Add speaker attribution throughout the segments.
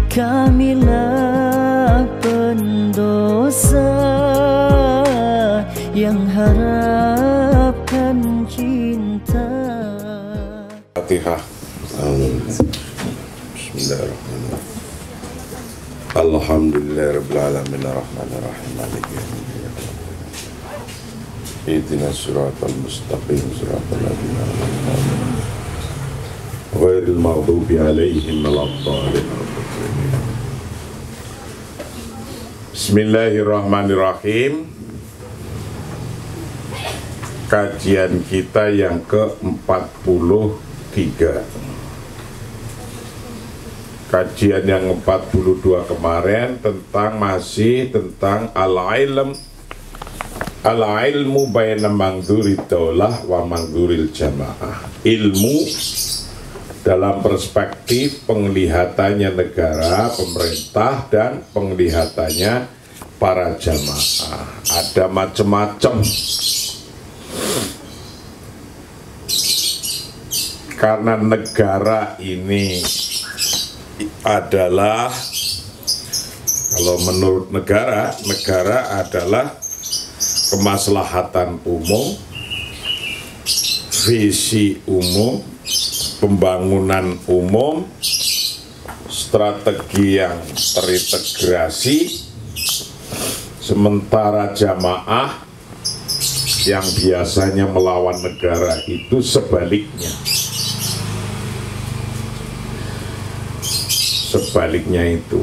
Speaker 1: kamilah pendosa yang harapkan cinta.
Speaker 2: Fatihah. Bismillahirrahmanirrahim. Alhamdulillahirabbil alamin arrahmanir rahim maliki yaumiddin. Ihdinas siratal mustaqim siratal ladzina an'amta 'alaihim ghairil maghdubi 'alaihim waladdallin. Bismillahirrahmanirrahim. Kajian kita yang ke-43. Kajian yang 42 kemarin masih tentang al-ilmu baina mangduri daulah wa mangduril jamaah. Ilmu dalam perspektif penglihatannya negara, pemerintah, dan penglihatannya para jamaah. Ada macam-macam. Karena negara ini adalah, kalau menurut negara adalah kemaslahatan umum, visi umum, pembangunan umum, strategi yang terintegrasi, sementara jamaah yang biasanya melawan negara itu sebaliknya. Sebaliknya itu,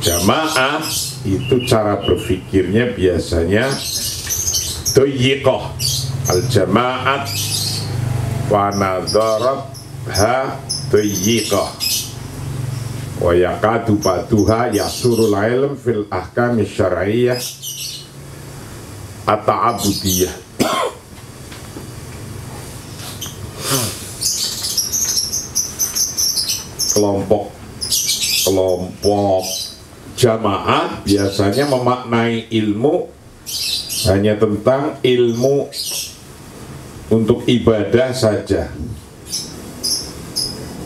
Speaker 2: jamaah itu cara berpikirnya biasanya doyikoh al-jamaat wa nadarat ha doyikoh wa yakadu baduha yasurul ilm fil ahkam syar'iyyah at-ta'abudiyah. Kelompok jamaah biasanya memaknai ilmu hanya tentang ilmu untuk ibadah saja.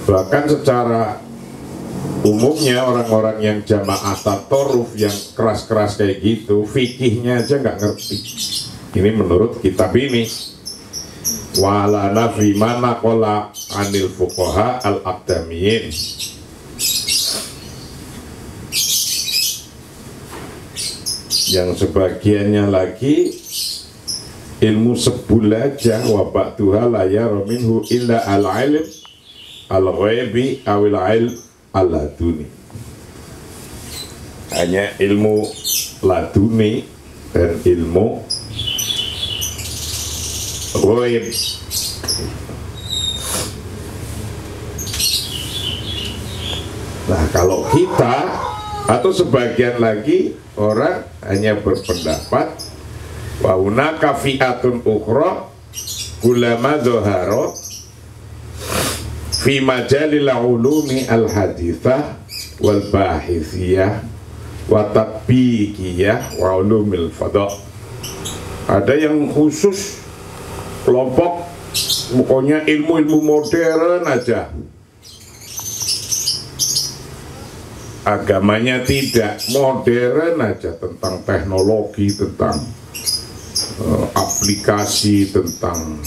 Speaker 2: Bahkan secara umumnya orang-orang yang jamaah tatoruf yang keras-keras kayak gitu, fikihnya aja nggak ngerti. Ini menurut kitab ini. Wa'alana fi mana qala anil fuqaha al-aqdamiyin. Yang sebagiannya lagi ilmu sebul aja, wa ba'duha la yara minhu illa al-ilm al-ghaibi awil ilm al-laduni. Hanya ilmu laduni dan ilmu ghaib. Nah, kalau kita atau sebagian lagi orang hanya berpendapat wa hunaka fi'atun ukhra ulama dhahara fi majalil ulumi al-hadithah wal bahithiyah wa tatbiqiyah wa ulumil fadha. Ada yang khusus kelompok pokoknya ilmu-ilmu modern aja, agamanya tidak, modern aja, tentang teknologi, tentang aplikasi, tentang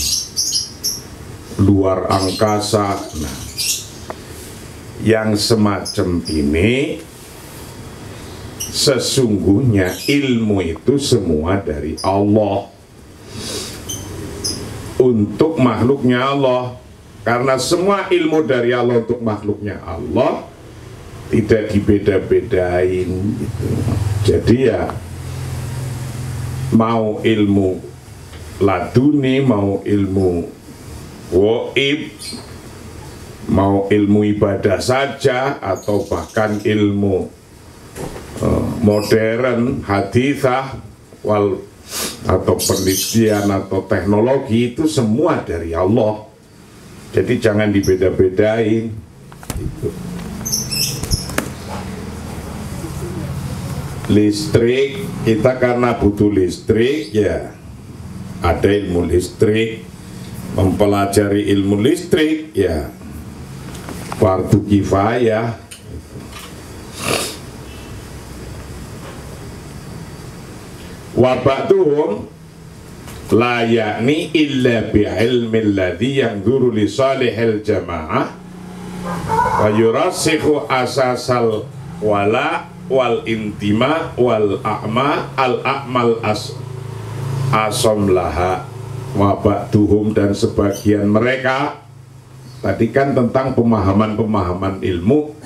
Speaker 2: luar angkasa. Nah, yang semacam ini sesungguhnya ilmu itu semua dari Allah untuk makhluknya Allah. Karena semua ilmu dari Allah untuk makhluknya Allah, tidak dibeda-bedain gitu. Jadi ya mau ilmu laduni, mau ilmu waib, mau ilmu ibadah saja, atau bahkan ilmu modern, hadithah, atau penelitian atau teknologi, itu semua dari Allah. Jadi jangan dibeda-bedain gitu. Listrik, kita karena butuh listrik, ya ada ilmu listrik, mempelajari ilmu listrik, ya fardu kifayah. Wa ba'duhum la yakni illa bi'ilmi alladhi yanzuru li salihil jama'ah wa yurasikhu asasal wala wal intima wal a'ma al a'mal asom laha. Wa ba'duhum, dan sebagian mereka, tadi kan tentang pemahaman-pemahaman ilmu,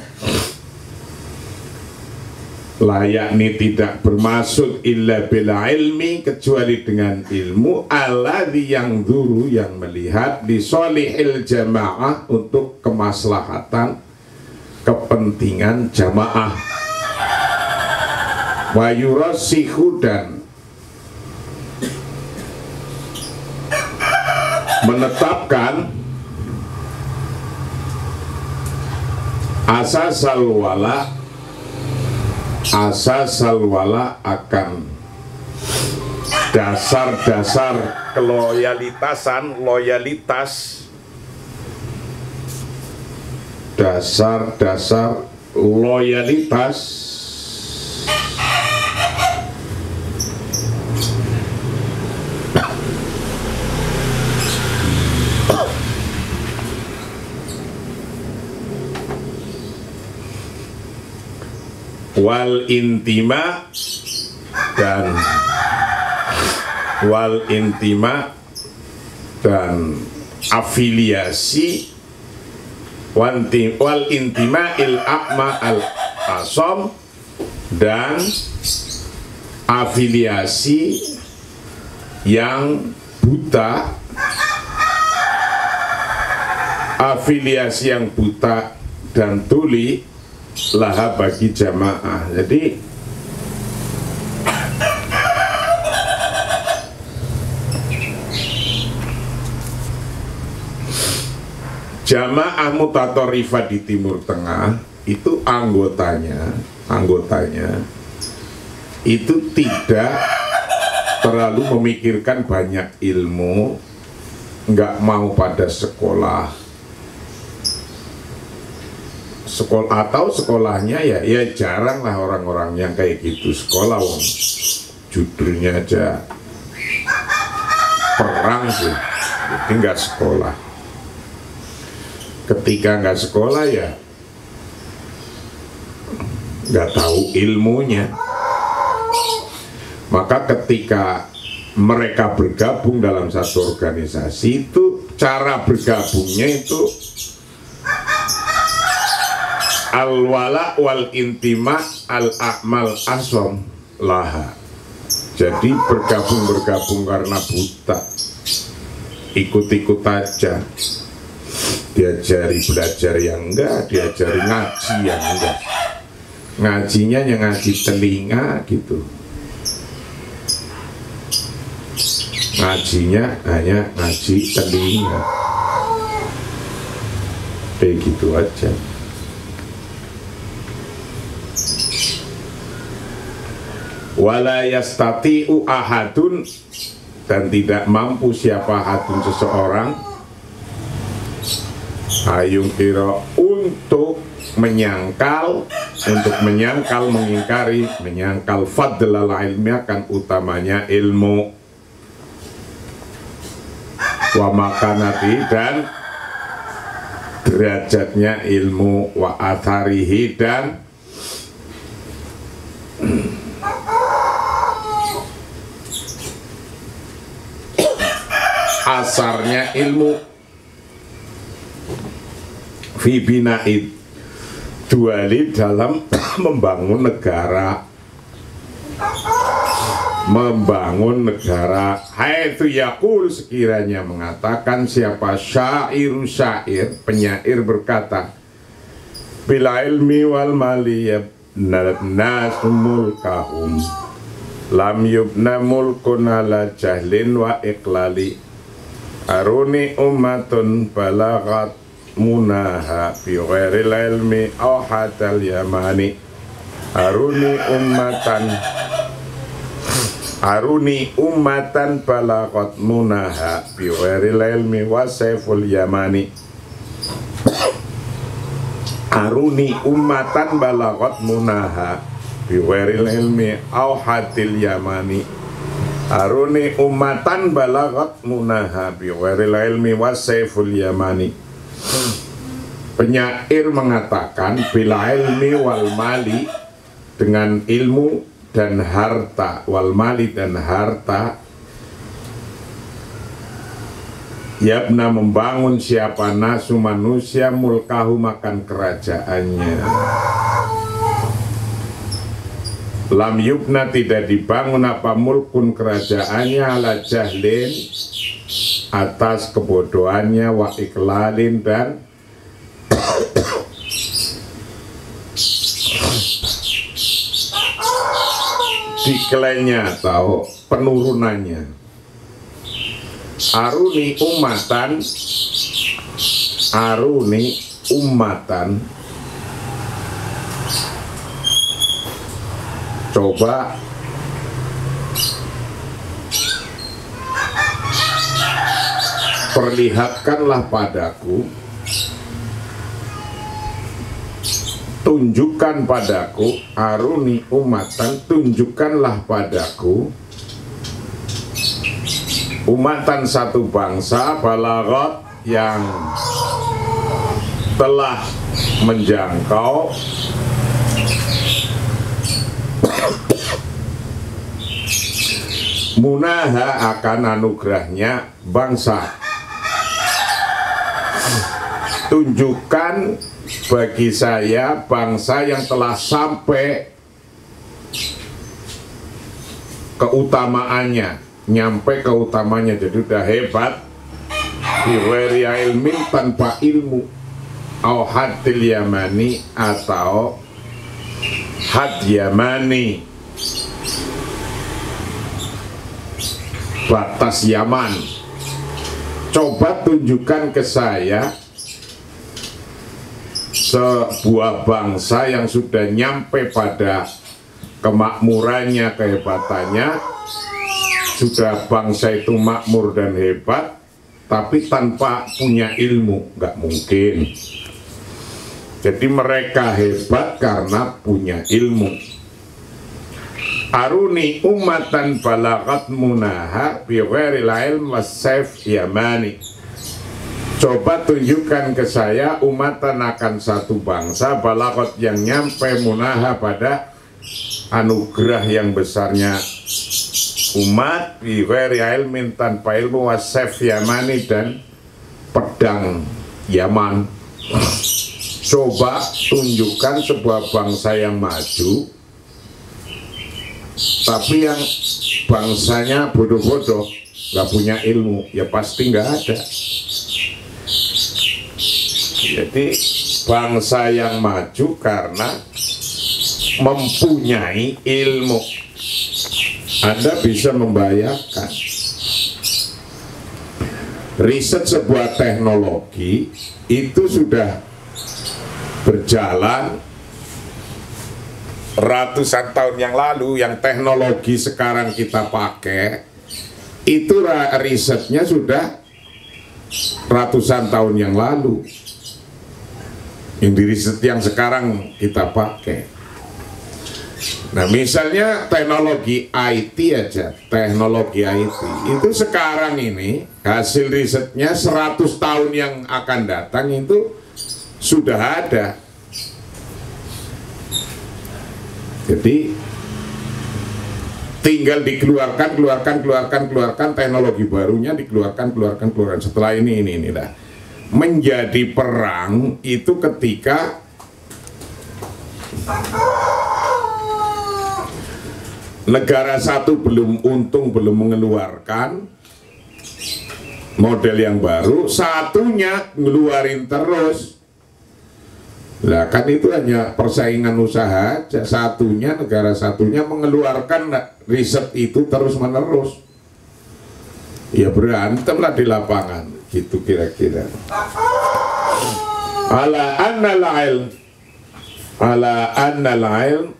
Speaker 2: layak ini tidak bermaksud illa bila ilmi, kecuali dengan ilmu alladzi yang duru, yang melihat di solihil jamaah, untuk kemaslahatan kepentingan jamaah, wa yurasihu, dan menetapkan asasal wala akan dasar-dasar keloyalitasan, dasar-dasar loyalitas wal intima dan afiliasi, wal intima il a'ma al asom, dan afiliasi yang buta, dan tuli laha bagi jamaah. Jadi jamaah mutatorifah di Timur Tengah itu anggotanya itu tidak terlalu memikirkan banyak ilmu, nggak mau pada sekolah atau sekolahnya ya jarang lah orang-orang yang kayak gitu sekolah, wong judulnya aja perang sih, jadi nggak sekolah. Ketika nggak sekolah ya nggak tahu ilmunya, maka ketika mereka bergabung dalam satu organisasi, itu cara bergabungnya itu al-wala wal intima al a'mal asom laha. Jadi bergabung karena buta, ikut-ikut aja, diajari belajar yang enggak, diajari ngaji yang enggak, ngajinya yang ngaji telinga gitu, ngajinya hanya ngaji telinga, kayak gitu aja. Wala yastati'u ahadun, dan tidak mampu siapa ahadun seseorang hayung kira untuk menyangkal, mengingkari, menyangkal fadlal ilmi, akan utamanya ilmu, wa makanati, dan derajatnya ilmu, wa atharihi, dan asarnya ilmu, fi bina'id duali, dalam membangun negara, haitsu yaqul, sekiranya mengatakan siapa syairu syair, penyair berkata, bila ilmi wal mali yabna mulkahum lam yubna mulkun ala jahlin wa iqlali, aruni ummatun balagat munaha fi ghairil ilmi aw hatal yamani, aruni ummatan balagat munaha fi ghairil ilmi wa saiful yamani. aruni ummatan balagot munaha biwaril ilmi auhatil yamani. Aruni ummatan balagot munaha biwaril ilmi wasaiful yamani. Penyair mengatakan bila ilmi wal mali, dengan ilmu dan harta, wal mali dan harta, yabna membangun siapa nasu manusia mulkahu makan kerajaannya. Lam yubna tidak dibangun apa mulkun kerajaannya ala jahlin atas kebodohannya wa iklalin dan diklainya atau penurunannya. Aruni ummatan, coba perlihatkanlah padaku, tunjukkan padaku, aruni ummatan, tunjukkanlah padaku umatan satu bangsa balagot yang telah menjangkau munaha akan anugerahnya bangsa. Tunjukkan bagi saya bangsa yang telah sampai keutamaannya, nyampe keutamanya, jadi udah hebat. Biwari ilmin, tanpa ilmu, au hadil yamani atau had yamani, batas Yaman. Coba tunjukkan ke saya sebuah bangsa yang sudah nyampe pada kemakmurannya, kehebatannya, sudah bangsa itu makmur dan hebat, tapi tanpa punya ilmu, nggak mungkin. Jadi mereka hebat karena punya ilmu. Aruni ummatan balagat munaha biwari ilm wassaif yamani. Coba tunjukkan ke saya umatan akan satu bangsa balagot yang nyampe munaha pada anugerah yang besarnya umat biwari ilmin, tanpa ilmu wassaif yamani, dan pedang Yaman. Coba tunjukkan sebuah bangsa yang maju tapi yang bangsanya bodoh-bodoh, nggak punya ilmu, ya pasti nggak ada. Jadi bangsa yang maju karena mempunyai ilmu. Anda bisa membayangkan riset sebuah teknologi itu sudah berjalan ratusan tahun yang lalu. Yang teknologi sekarang kita pakai itu risetnya sudah ratusan tahun yang lalu, yang di riset yang sekarang kita pakai. Nah misalnya teknologi IT aja, teknologi IT itu sekarang ini hasil risetnya 100 tahun yang akan datang itu sudah ada. Jadi tinggal keluarkan teknologi barunya, keluarkan. Setelah ini dah. Menjadi perang itu ketika negara satu belum untung, belum mengeluarkan model yang baru, satunya ngeluarin terus. Lah kan itu hanya persaingan usaha aja, negara satunya mengeluarkan riset itu terus menerus. Ya berantemlah di lapangan, gitu kira-kira. Ala annal ilm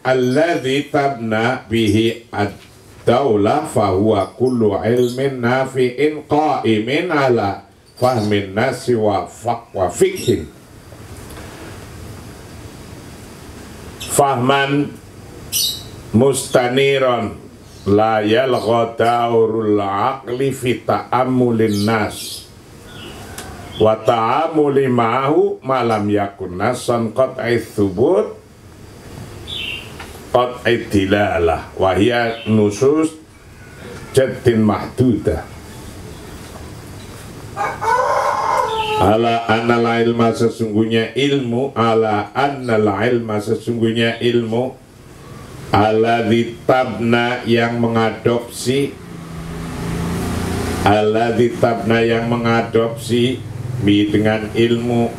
Speaker 2: alladhi tabna bihi ad-dawlah fahuwa kullu ilmin nafi'in qa'imin ala fahmin nasi wa fiqhin. fahman mustaniron la yalgha daurul aqli fi ta'ammulin nas wa ta'amuli ma'ahu malam yakun nasan qat'i thubut qat'i dilalah wa hiya nusus jaddin mahdudah ala annal ilma sesungguhnya ilmu ala annal ilma sesungguhnya ilmu ala ditabna yang mengadopsi ala ditabna yang mengadopsi bi dengan ilmu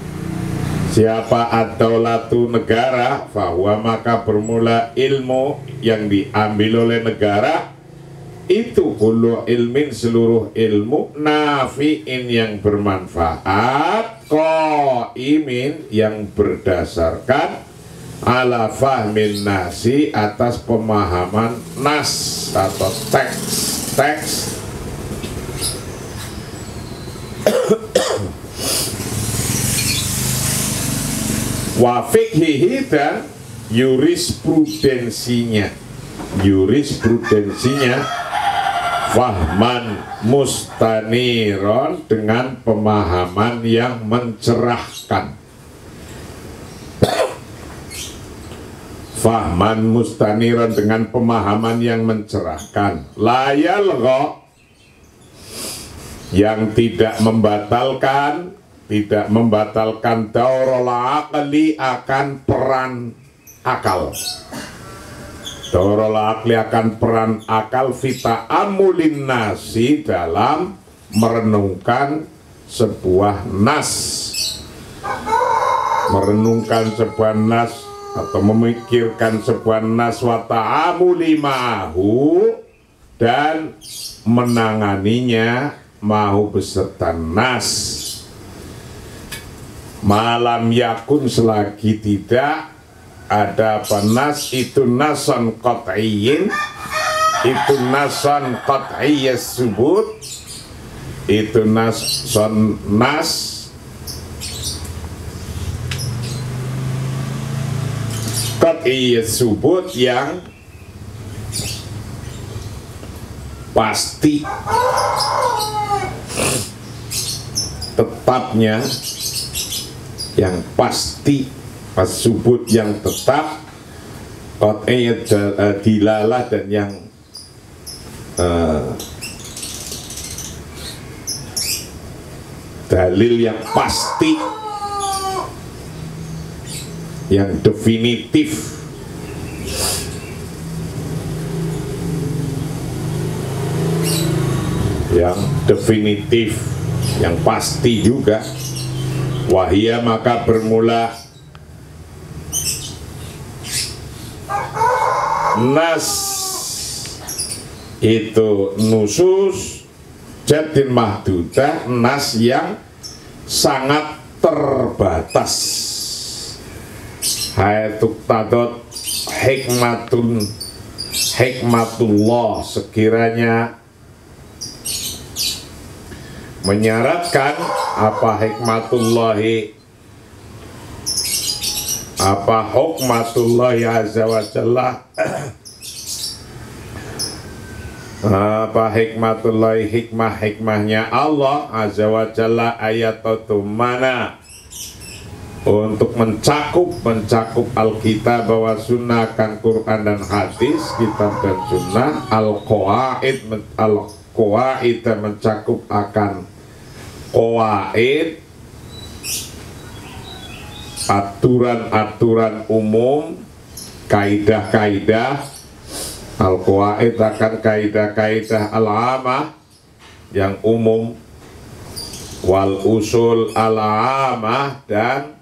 Speaker 2: siapa ad-daulatu negara bahwa maka bermula ilmu yang diambil oleh negara itu kullu ilmin seluruh ilmu nafi'in yang bermanfaat qaimin yang berdasarkan ala fahmin nasi atas pemahaman nas atau teks wa fikhihi dan jurisprudensinya fahman mustaniron dengan pemahaman yang mencerahkan fahman mustaniron dengan pemahaman yang mencerahkan layal gho yang tidak membatalkan daurul aqli akan peran akal daurul aqli akan peran akal fita amulin nasi dalam merenungkan sebuah nas atau memikirkan sebuah nas wa ta'amuli ma'ahu dan menanganinya mahu beserta nas malam yakun selagi tidak ada nas itu nason qat'iyyin itu nason qat'iyyas subut itu nason nas qat'iyyas subut yang pasti tetapnya yang pasti subut yang tetap dilalah dan yang dalil yang pasti yang definitif yang pasti juga wahia maka bermula nas itu nusus jaddin mahdudah nas yang sangat terbatas hayatuk tadot hikmatullah sekiranya menyaratkan apa hikmatullahi apa hukmatullahi azza wa jalla apa hikmatullahi hikmahnya Allah azza wa jalla ayatatu mana untuk mencakup Alkitab bahwa sunnah kan Quran dan hadis kitab dan sunnah al-qawaid mencakup akan qawaid aturan-aturan umum kaidah-kaidah al-qawaid akan kaidah-kaidah al-amah yang umum wal usul al-amah dan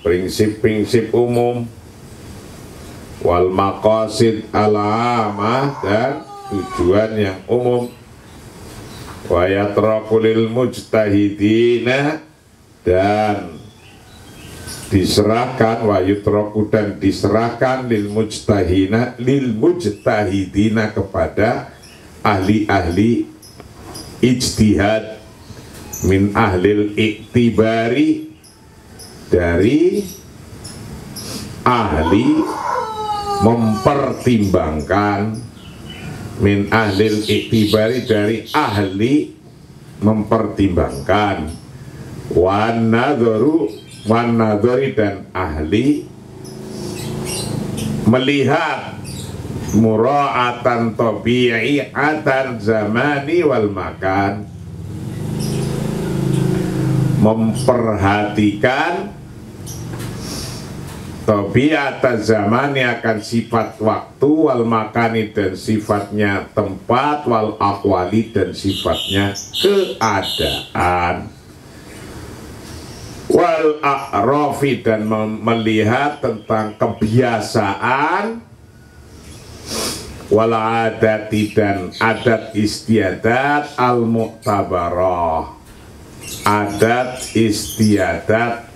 Speaker 2: prinsip-prinsip umum wal maqasid al-amah dan tujuan yang umum wa yatraqulil mujtahidina dan diserahkan wa yutraku dan diserahkan lil mujtahidina kepada ahli-ahli ijtihad min ahlil iktibari dari ahli mempertimbangkan, min ahlil iktibari dari ahli mempertimbangkan, wan nadhari dan ahli melihat, mura'atan tabi'atan zamani wal makan, memperhatikan tabi'atan zamani akan sifat waktu, wal makani dan sifatnya tempat, wal aqwali dan sifatnya keadaan, wal a'rafi dan melihat tentang kebiasaan, wal adati dan adat istiadat, al mu'tabarah adat istiadat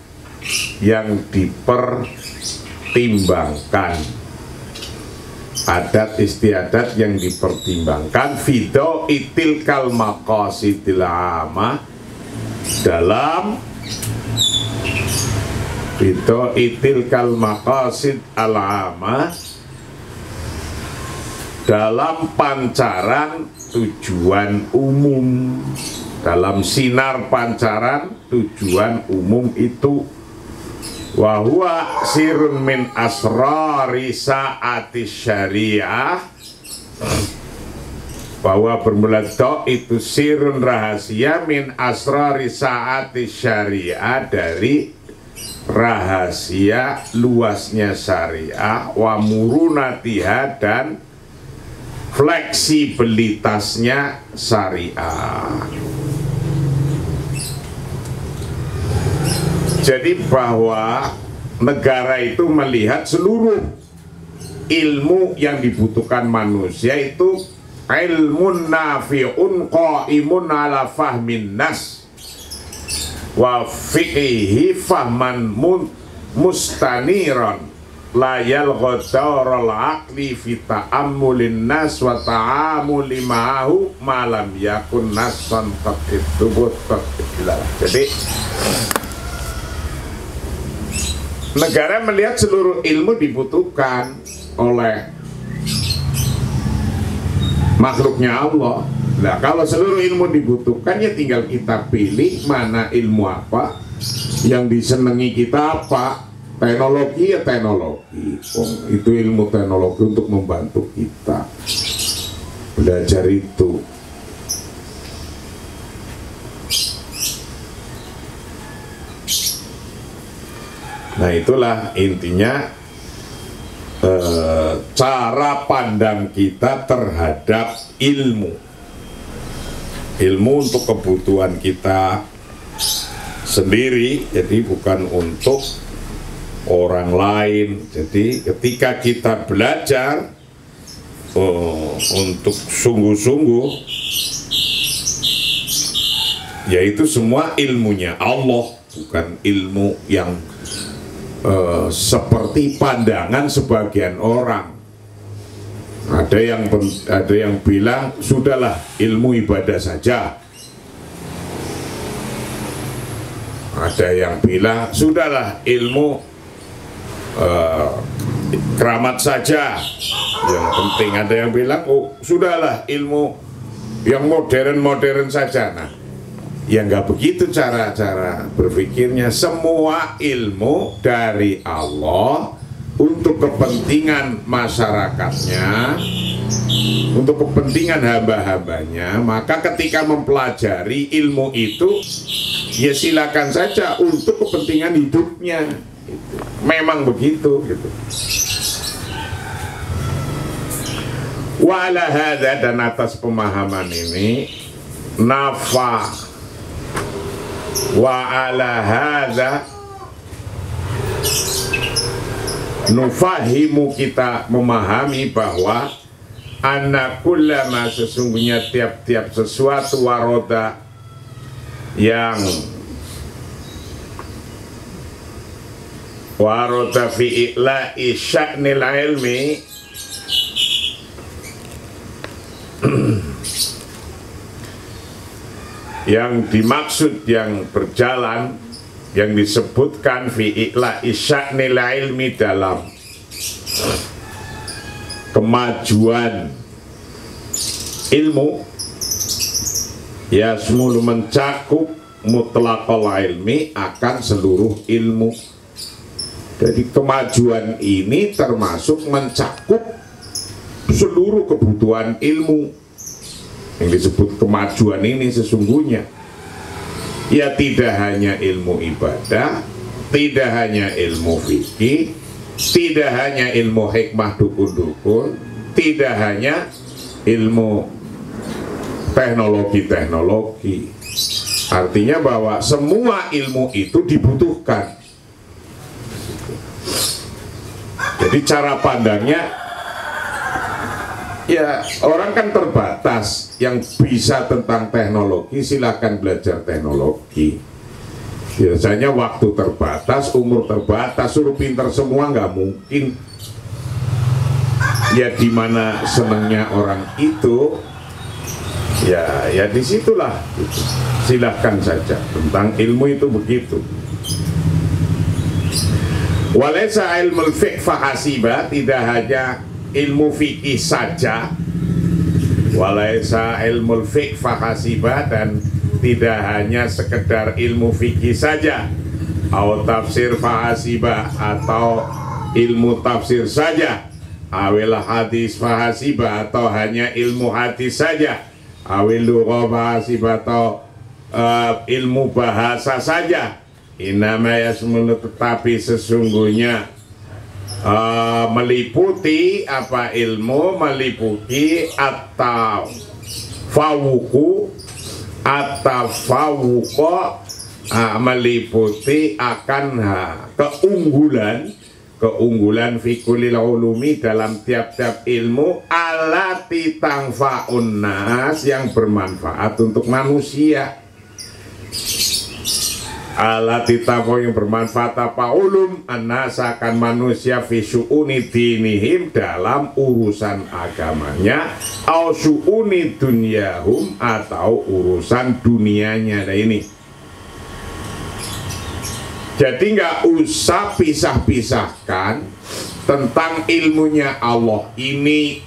Speaker 2: yang dipertimbangkan, adat istiadat yang dipertimbangkan, fido itil kal maqasidil amah, dalam fido itil kal maqasid al amah, dalam pancaran tujuan umum, dalam sinar pancaran tujuan umum itu, wahwa sirun min asrari saati syariah, bahwa bermula do itu sirun rahasia, min asrari saati syariah dari rahasia luasnya syariah, wa murunatiha dan fleksibilitasnya syariah. Jadi bahwa negara itu melihat seluruh ilmu yang dibutuhkan manusia itu ilmun nafi'un qaimun ala fahmin nas wa fiqihi fahman mustaniran la yalghadaral aqli fi ta'ammulin nas wa ta'amuli ma'ahu malam yakun nasan taqidubut taqidillah. Jadi negara melihat seluruh ilmu dibutuhkan oleh makhluknya Allah. Nah, kalau seluruh ilmu dibutuhkan, ya tinggal kita pilih mana ilmu apa yang disenangi kita, apa teknologi ya teknologi. Itu ilmu teknologi untuk membantu kita belajar itu. Nah, itulah intinya cara pandang kita terhadap ilmu. Ilmu untuk kebutuhan kita sendiri, jadi bukan untuk orang lain. Jadi ketika kita belajar untuk sungguh-sungguh, yaitu semua ilmunya Allah, bukan ilmu yang seperti pandangan sebagian orang. Ada yang bilang sudahlah ilmu ibadah saja. Ada yang bilang sudahlah ilmu keramat saja yang penting. Ada yang bilang oh sudahlah ilmu yang modern saja. Nah, ya nggak begitu cara berpikirnya. Semua ilmu dari Allah untuk kepentingan masyarakatnya, untuk kepentingan hamba-hambanya. Maka ketika mempelajari ilmu itu, ya silakan saja untuk kepentingan hidupnya. Memang begitu gitu. Wa ala hadza, dan atas pemahaman ini, nafa wa ala hadza nufahimu, kita memahami bahwa anna kullama, sesungguhnya tiap-tiap sesuatu, waroda yang waroda fi i'la'i sya'nil ilmi, yang dimaksud yang berjalan yang disebutkan fi i'la isya'nil ilmi dalam kemajuan ilmu ya semulu mencakup mutlaqal ilmi akan seluruh ilmu. Jadi kemajuan ini termasuk mencakup seluruh kebutuhan ilmu. Yang disebut kemajuan ini sesungguhnya ya tidak hanya ilmu ibadah, tidak hanya ilmu fikih, tidak hanya ilmu hikmah dukun-dukun, tidak hanya ilmu teknologi-teknologi. Artinya bahwa semua ilmu itu dibutuhkan. Jadi cara pandangnya ya orang kan terbatas. Yang bisa tentang teknologi silahkan belajar teknologi. Biasanya waktu terbatas, umur terbatas, suruh pinter semua nggak mungkin. Ya dimana senangnya orang itu, ya disitulah. Silahkan saja tentang ilmu itu begitu. Walaysa ilmul fiqh fahasiba, tidak hanya ilmu fikih saja. Walaysa ilmul fiqh fahasiba, dan tidak hanya sekedar ilmu fikih saja. Atau tafsir fahasiba, atau ilmu tafsir saja. Awil hadis fahasiba, atau hanya ilmu hadis saja. Awil lughah fahasiba, atau ilmu bahasa saja. Inama yasmunu, tetapi sesungguhnya meliputi apa ilmu, meliputi atau fawuku atau fawuko, meliputi akan keunggulan fikulil ulumi dalam tiap-tiap ilmu alati tangfa'un nas, yang bermanfaat untuk manusia. Alati tangfa, yang bermanfaat apa ulum anas akan manusia fi syu'uni dinihim, dalam urusan agamanya, au syu'uni dunyahum, atau urusan dunianya. Nah ini jadi nggak usah pisah-pisahkan tentang ilmunya Allah ini.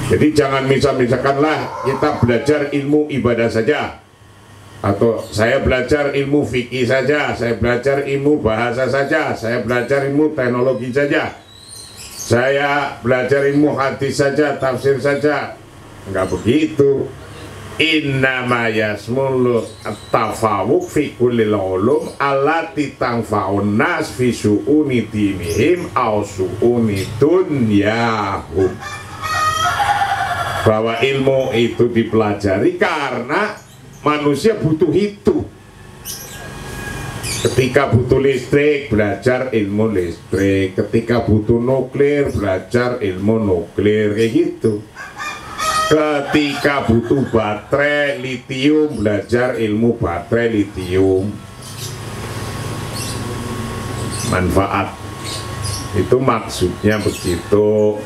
Speaker 2: Jadi jangan misah-misahkanlah kita belajar ilmu ibadah saja, atau saya belajar ilmu fikih saja, saya belajar ilmu bahasa saja, saya belajar ilmu teknologi saja, saya belajar ilmu hadis saja, tafsir saja. Enggak begitu. Innama yasmulu at-tafawuq fi kullil ulum allati tanfa'un nas fi syu'uni dinihim aw syu'uni dunyahum. Bahwa ilmu itu dipelajari karena manusia butuh itu. Ketika butuh listrik, belajar ilmu listrik. Ketika butuh nuklir, belajar ilmu nuklir, kayak gitu. Ketika butuh baterai litium, belajar ilmu baterai litium. Manfaat itu maksudnya begitu.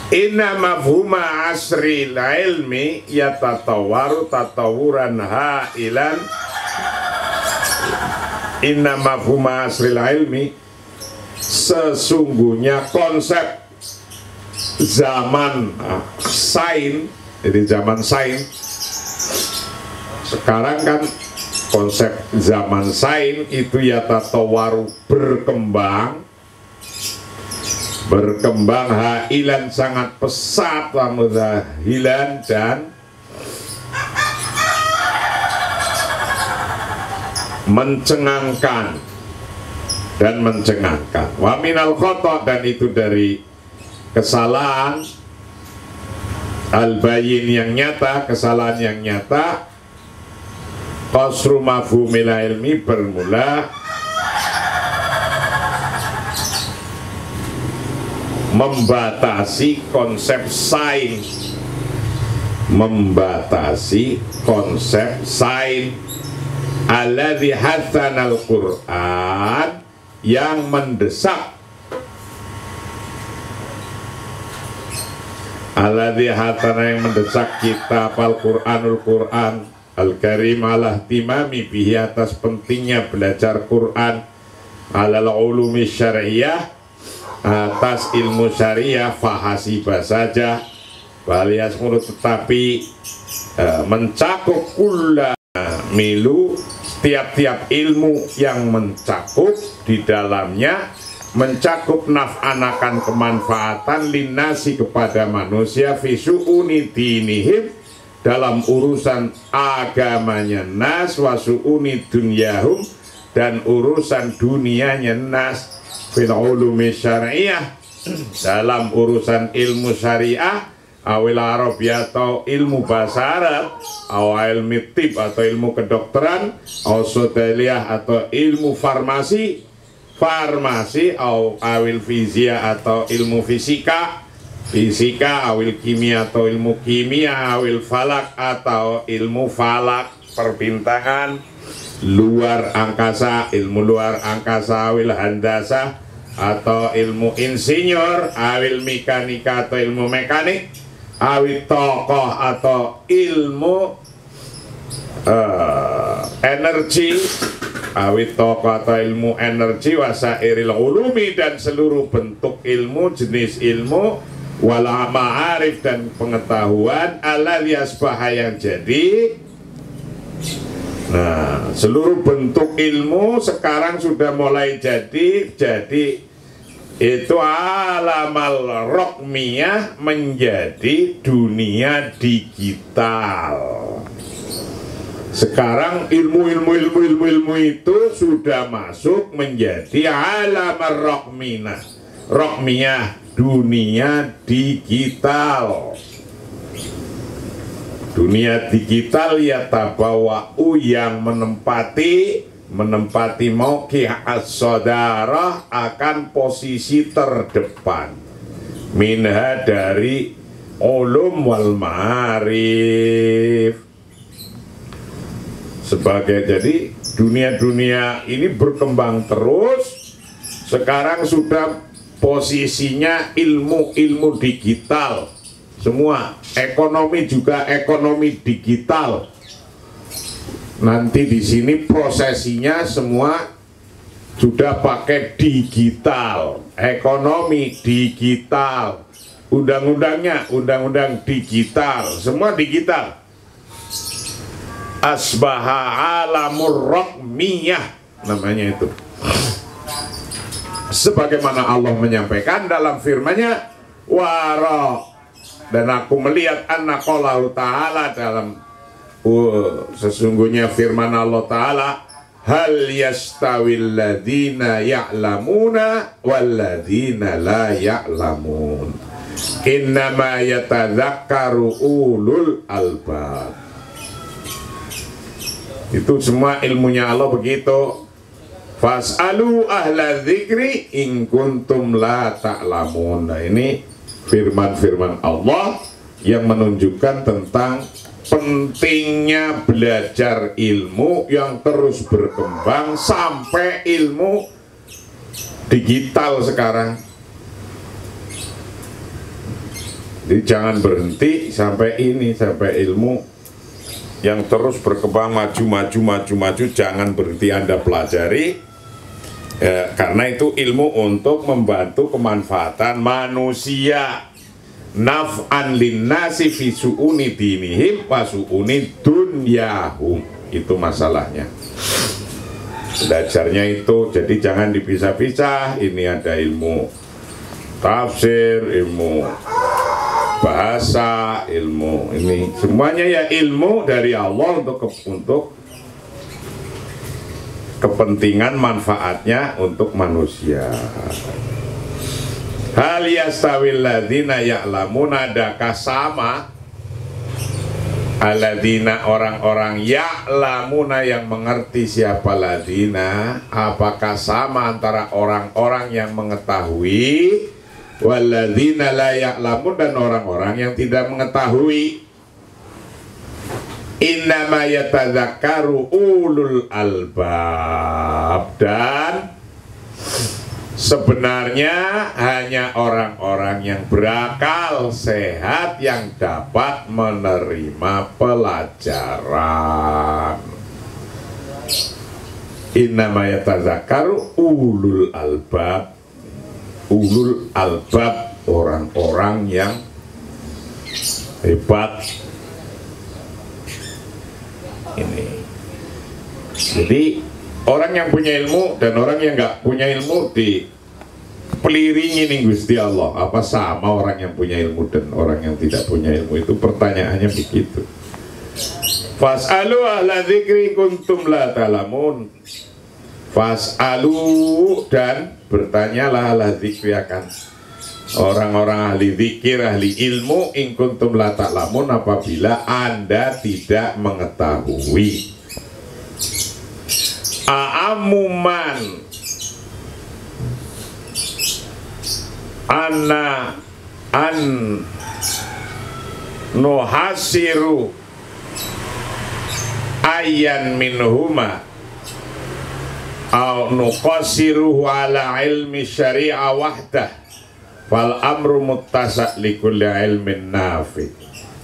Speaker 2: Inna mafhuma asri ilmi yatatawaru tatawuran ha'ilan. Inna mafhuma asri ilmi, sesungguhnya konsep zaman sains, jadi zaman sains sekarang kan konsep zaman sains itu yatatawaru, berkembang hailan, sangat pesat, mudahilan, dan mencengangkan wa minal khata, dan itu dari kesalahan al-bayin yang nyata, kesalahan yang nyata. Qasru mafhumil ilmi, bermula membatasi konsep sains, alladzi hasanal Qur'an, yang mendesak, alladzi hasana, yang mendesak kitab Al-Qur'anul Qur'an, Al-Karim ala timami bihi, atas pentingnya belajar Quran, alal ulumi syariah, atas ilmu syariah, fahasiba saja, walias mulut, tetapi mencakup kulla milu, tiap-tiap ilmu yang mencakup di dalamnya, mencakup naf'anakan kemanfaatan linnasi kepada manusia, fi su'uni dinihim, dalam urusan agamanya nas, wa su'uni dunyahum, dan urusan dunianya nas, fil ulumi syariah, dalam urusan ilmu syariah, awil arabiyah atau ilmu bahasa Arab, awil ilmu tib atau ilmu kedokteran, awil sodaliyah atau ilmu farmasi, awil fizia atau ilmu fisika, awil kimia atau ilmu kimia, awil falak atau ilmu falak, perbintangan, luar angkasa, ilmu luar angkasa, awil handasa atau ilmu insinyur, awil mekanika atau ilmu mekanik, awil tokoh atau ilmu energi, awit tokoh atau ilmu energi, wasairil ulumi, dan seluruh bentuk ilmu, jenis ilmu, wala ma'arif, dan pengetahuan, alladzi asbaha, yang jadi. Nah, seluruh bentuk ilmu sekarang sudah mulai jadi itu alamal rokmiyah, menjadi dunia digital. Sekarang ilmu itu sudah masuk menjadi alam rokmiyah, dunia digital. Dunia digital ya tabawa'u, yang menempati mauqi' as-sadarah, akan posisi terdepan, minha, dari ulum wal ma'arif. Sebagai, jadi dunia-dunia ini berkembang terus. Sekarang sudah posisinya ilmu digital semua, ekonomi juga ekonomi digital. Nanti di sini prosesinya semua sudah pakai digital, ekonomi digital, undang-undangnya undang-undang digital, semua digital. Asbaha alamur rokmiyah namanya itu. Sebagaimana Allah menyampaikan dalam firman-Nya, wara, dan aku melihat anna qaulahu ta'ala, dalam sesungguhnya firman Allah Ta'ala, hal yastawil ladzina ya'lamuna wal ladzina la ya'lamun, innama yatadzakkaru ulul albab. Itu semua ilmunya Allah begitu. Fas'alu ahla dzikri in kuntum la ta'lamun. Nah, ini firman-firman Allah yang menunjukkan tentang pentingnya belajar ilmu yang terus berkembang sampai ilmu digital sekarang. Jadi jangan berhenti sampai ini, sampai ilmu yang terus berkembang, maju, jangan berhenti Anda pelajari, karena itu ilmu untuk membantu kemanfaatan manusia, naf'an linnasi fi su'uni dinihim wa su'uni dunyahum. Itu masalahnya, belajarnya itu. Jadi jangan dipisah-pisah. Ini ada ilmu tafsir, ilmu bahasa, ilmu ini semuanya ya ilmu dari Allah untuk kepentingan manfaatnya untuk manusia. Hal yastawil ladzina ya'lamuna, adakah sama alladzina, orang-orang, ya'lamuna, yang mengerti, siapa ladzina, apakah sama antara orang-orang yang mengetahui, walladzina la ya'lamun, dan orang-orang yang tidak mengetahui. Innama yatadzakkaru ulul albab, dan Sebenarnya hanya orang-orang yang berakal sehat yang dapat menerima pelajaran. Innama yatazakkaru ulul albab. Ulul albab, orang-orang yang hebat. Ini. Jadi orang yang punya ilmu dan orang yang nggak punya ilmu dipeliringi nih Gusti Allah. Apa sama orang yang punya ilmu dan orang yang tidak punya ilmu? Itu pertanyaannya begitu. Fas'alu ahla dzikri kuntum la ta'lamun. Fas'alu, dan bertanyalah ahla dzikri akan orang-orang ahli zikir, ahli ilmu, in kuntum la ta'lamun, apabila Anda tidak mengetahui. A'amuman anna an nuhasiru ayyan minhuma au nuqasiruhu ala ilmi syari'ah wahdah fal amru muttasa' li kulli ilmin nafi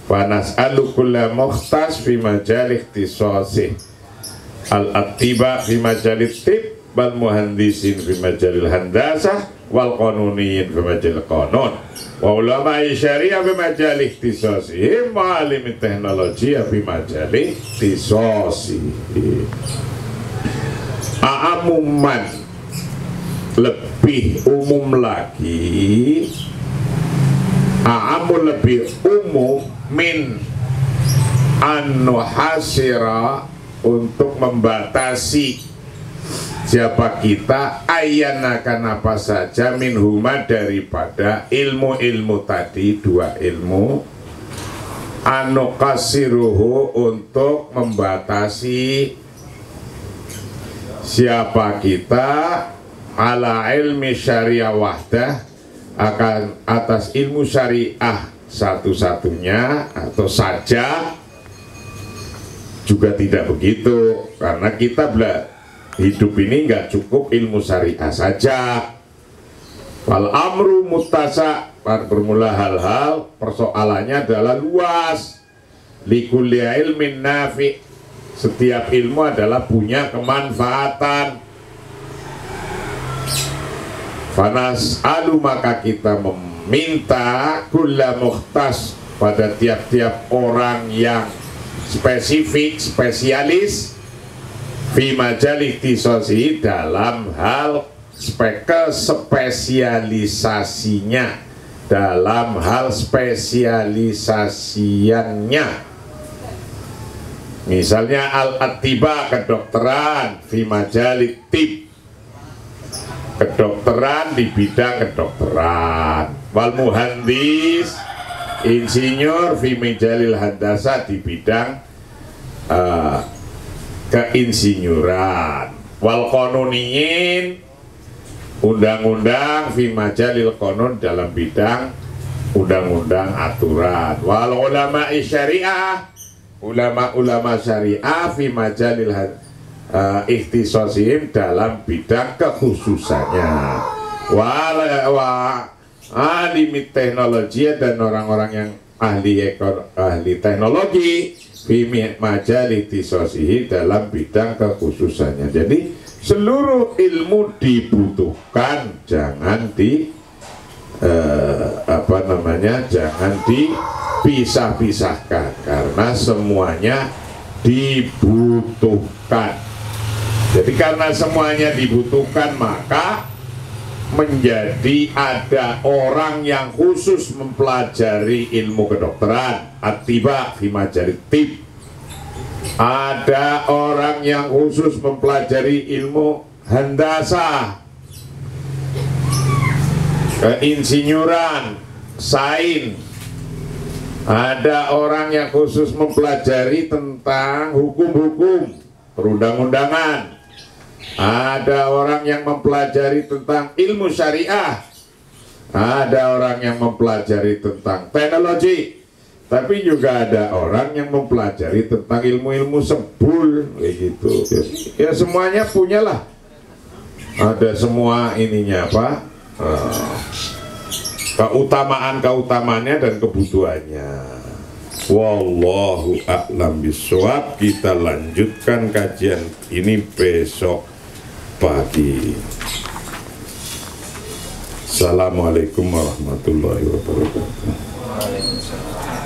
Speaker 2: fa nas'alu kulla mukhtas fi majal ikhtisasih al-attiba fi majalit tib wal muhandisin fi majalil handasah wal qanuniyin fi majalil qanun wa ulama syariah fi majal ikhtisasihim wa alim teknologi fi majal ikhtisasih. A'amuman, lebih umum lagi, a'amu lebih umum min an-nuhasira, untuk membatasi siapa kita, ayanakan apa saja minhuma daripada ilmu-ilmu tadi, dua ilmu, anukasiruhu, untuk membatasi siapa kita ala ilmi syariah wahdah, akan atas ilmu syariah satu-satunya atau saja. Juga tidak begitu, karena kita hidup ini nggak cukup ilmu syariah saja. Wal amru muttasa, bermula hal-hal persoalannya adalah luas. Likulli ilmin nafi, setiap ilmu adalah punya kemanfaatan. Fanas alu, maka kita meminta kulla mukhtas, pada tiap-tiap orang yang spesifik, spesialis, fi majal ikhtisasi, dalam hal spesialisasinya, dalam hal spesialisasiannya. Misalnya al-attiba, kedokteran, fi majal tib, kedokteran di bidang kedokteran, wal muhandis, insinyur, fi majalil handasa, di bidang keinsinyuran, wal qanuniyin, undang-undang, fi majalil qanun, dalam bidang undang-undang aturan, wal ulama syariah, ulama-ulama syariah, fi majalil ikhtisasihim, dalam bidang kekhususannya, wal alim teknologi, dan orang-orang yang ahli teknologi, fi majal ikhtisasihi, dalam bidang kekhususannya. Jadi seluruh ilmu dibutuhkan, jangan jangan dipisah-pisahkan, karena semuanya dibutuhkan. Jadi karena semuanya dibutuhkan, maka menjadi ada orang yang khusus mempelajari ilmu kedokteran, attiba fi majalit tib. Ada orang yang khusus mempelajari ilmu handasa, keinsinyuran, sains. Ada orang yang khusus mempelajari tentang hukum-hukum, perundang-undangan. Ada orang yang mempelajari tentang ilmu syariah. Ada orang yang mempelajari tentang teknologi. Tapi juga ada orang yang mempelajari tentang ilmu-ilmu sebul, kayak gitu. Ya semuanya punyalah ada semua ininya apa, keutamaan-keutamaannya dan kebutuhannya. Wallahu a'lam bishawab. Kita lanjutkan kajian ini besok pagi. Assalamualaikum warahmatullahi wabarakatuh.
Speaker 3: Waalaikumsalam.